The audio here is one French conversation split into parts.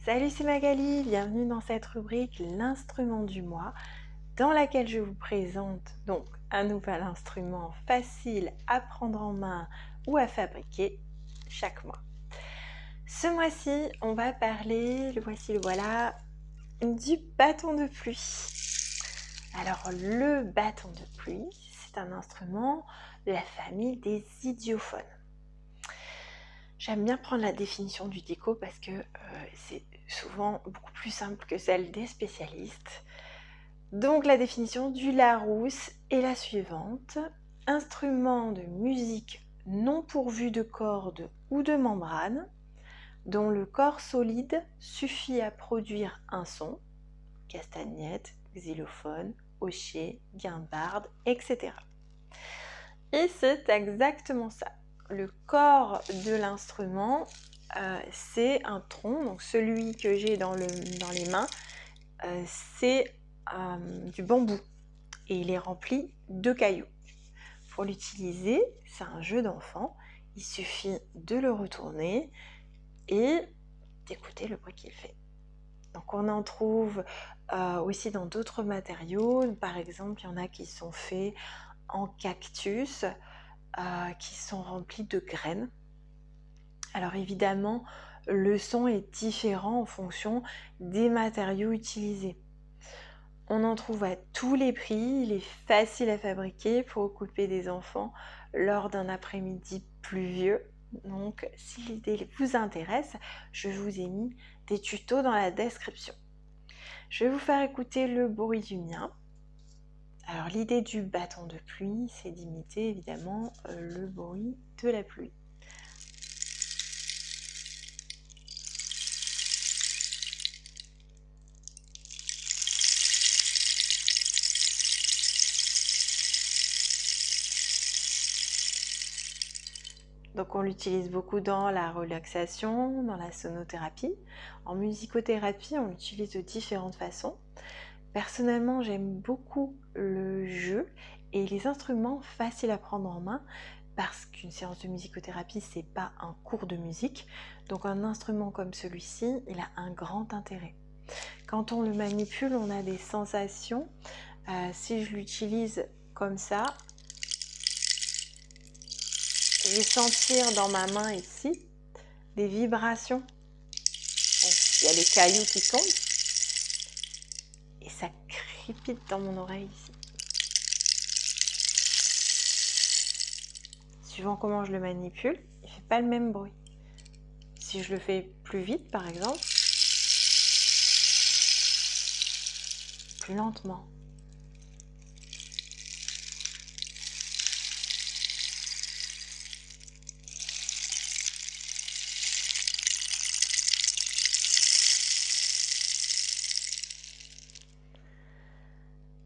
Salut, c'est Magali, bienvenue dans cette rubrique l'instrument du mois dans laquelle je vous présente donc un nouvel instrument facile à prendre en main ou à fabriquer chaque mois. Ce mois-ci, on va parler, le voici, le voilà, du bâton de pluie. Alors le bâton de pluie, c'est un instrument de la famille des idiophones. J'aime bien prendre la définition du dico parce que c'est souvent beaucoup plus simple que celle des spécialistes. Donc la définition du Larousse est la suivante. Instrument de musique non pourvu de cordes ou de membrane, dont le corps solide suffit à produire un son, castagnette, xylophone, hochet, guimbarde, etc. Et c'est exactement ça. Le corps de l'instrument, c'est un tronc, donc celui que j'ai dans les mains, c'est du bambou et il est rempli de cailloux. Pour l'utiliser, c'est un jeu d'enfant, il suffit de le retourner et d'écouter le bruit qu'il fait. Donc on en trouve aussi dans d'autres matériaux, par exemple il y en a qui sont faits en cactus, qui sont remplis de graines. Alors évidemment, le son est différent en fonction des matériaux utilisés. On en trouve à tous les prix, il est facile à fabriquer pour occuper des enfants lors d'un après-midi pluvieux. Donc si l'idée vous intéresse, je vous ai mis des tutos dans la description. Je vais vous faire écouter le bruit du mien. Alors l'idée du bâton de pluie, c'est d'imiter évidemment le bruit de la pluie. Donc on l'utilise beaucoup dans la relaxation, dans la sonothérapie. En musicothérapie, on l'utilise de différentes façons. Personnellement, j'aime beaucoup le jeu et les instruments faciles à prendre en main parce qu'une séance de musicothérapie, c'est pas un cours de musique. Donc un instrument comme celui-ci, il a un grand intérêt. Quand on le manipule, on a des sensations. Si je l'utilise comme ça, je vais sentir dans ma main ici des vibrations. Bon, il y a les cailloux qui tombent et ça crépite dans mon oreille ici. Suivant comment je le manipule, il ne fait pas le même bruit. Si je le fais plus vite par exemple, plus lentement.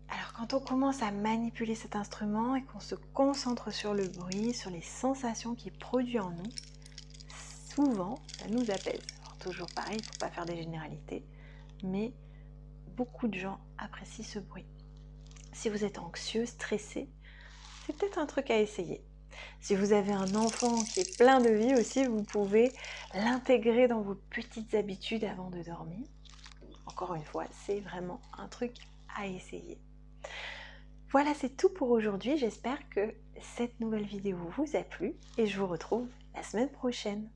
Alors quand on commence à manipuler cet instrument et qu'on se concentre sur le bruit, sur les sensations qu'il produit en nous, souvent ça nous apaise. Alors toujours pareil, il ne faut pas faire des généralités, mais beaucoup de gens apprécient ce bruit. Si vous êtes anxieux, stressé, c'est peut-être un truc à essayer. Si vous avez un enfant qui est plein de vie aussi, vous pouvez l'intégrer dans vos petites habitudes avant de dormir. Encore une fois, c'est vraiment un truc à essayer. Voilà, c'est tout pour aujourd'hui. J'espère que cette nouvelle vidéo vous a plu et je vous retrouve la semaine prochaine.